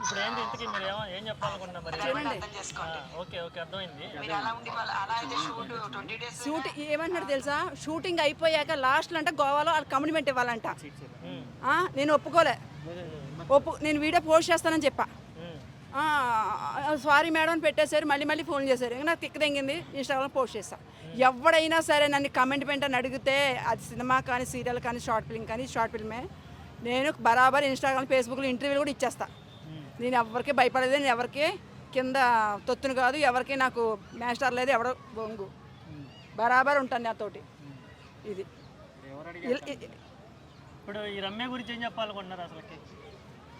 ఇప్పుడు ఏంటి ఇంతకీ మీరు ఏం చెప్పాలనుకుంటున్నా మరి? ఓకే ఓకే అర్థమైంది. షూట్ ఏమంటున్నాడు తెలుసా, షూటింగ్ అయిపోయాక లాస్ట్లో అంటే గోవాలో వాళ్ళకి కమిట్మెంట్ ఇవ్వాలంట. నేను ఒప్పుకోలే. నేను వీడియో పోస్ట్ చేస్తానని చెప్పా. సారీ మేడం అని పెట్టేశారు. మళ్ళీ ఫోన్ చేశారు. ఇంకా నాకు తిక్క తెంగింది. ఇన్స్టాగ్రామ్ పోస్ట్ చేస్తాను. ఎవడైనా సరే నన్ను కమెంట్ అని అడిగితే అది సినిమా కానీ సీరియల్ కానీ షార్ట్ ఫిల్మ్ కానీ షార్ట్ ఫిల్మే నేను బరాబర్ ఇన్స్టాగ్రామ్ ఫేస్బుక్లో ఇంటర్వ్యూలు కూడా ఇచ్చేస్తా. నేను ఎవరికి భయపడలేదు. నేను ఎవరికి కింద తొత్తును కాదు. ఎవరికి నాకు మాస్టర్ లేదు. ఎవడో బొంగు బరాబర్ ఉంటాను నాతోటి. ఇది ఇప్పుడు ఈ రమ్య గురించి ఏం చెప్పాలనుకుంటున్నారు అసలుకి?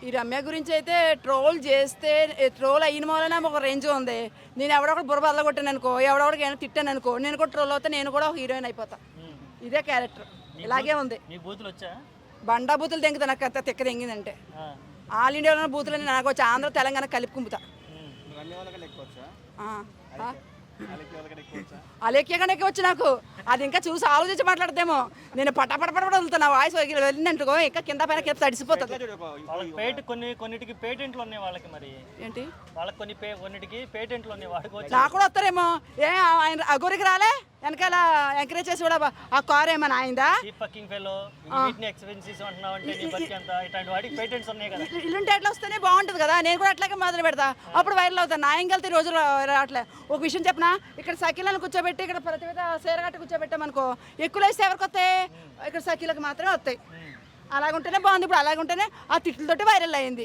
ఈ రమ్య గురించి అయితే ట్రోల్ చేస్తే ట్రోల్ అయిన వలన ఒక రేంజ్ ఉంది. నేను ఎవడొకటి బుర్ర బల్ల కొట్టాను అనుకో, ఎవడొకడికి ఏమైనా తిట్టాను అనుకో, నేను కూడా ట్రోల్ అవుతా, నేను కూడా ఒక హీరోయిన్ అయిపోతా. ఇదే క్యారెక్టర్. ఇలాగే ఉంది. బూతులు వచ్చా? బండా బూతులు తెంగుతా. నాకు అంత తిక్క తెంగిందంటే ఆల్ ఇండియాలో బూతులు నాకు వచ్చి ఆంధ్ర తెలంగాణ కలిపి కుంపుతా. అలెక్యగానే వచ్చు నాకు. అది ఇంకా చూసి ఆలోచించి మాట్లాడతామో. నేను పటపట వదులుతా. నా వాయిస్ వెళ్ళినట్టుకో ఇంకా కింద పైన కింద తడిసిపోతుంది. కొన్నిటికి పేటెంట్లు ఉన్నాయి వాళ్ళకి. మరి ఏంటి వాళ్ళకి కొన్నిటికి పేటెంట్లు ఉన్నాయి. వాడుకోవచ్చు. నాకు కూడా వస్తారేమో. ఆయన అగోరికి రాలే వెనకాల ఎంకరేజ్ చేసి కూడా ఆ కార్ ఏమైనా అయిందా? ఇల్లుంటే ఎట్లా వస్తేనే బాగుంటుంది కదా. నేను కూడా అట్లాగే మొదలు పెడతా. అప్పుడు వైరల్ అవుతాను. నా ఇంకెళ్తే రోజులు రావట్లే. ఒక విషయం చెప్పనా, ఇక్కడ సకీలను కూర్చోబెట్టి ఇక్కడ ప్రతివేద సేరగట్ట కూర్చోబెట్టామనుకో, ఎక్కువ వేస్తే ఎవరికి వస్తాయి? ఇక్కడ సకీలకు మాత్రమే వస్తాయి. అలాగుంటేనే బాగుంది. ఇప్పుడు అలాగుంటేనే ఆ తిట్లతోటి వైరల్ అయింది.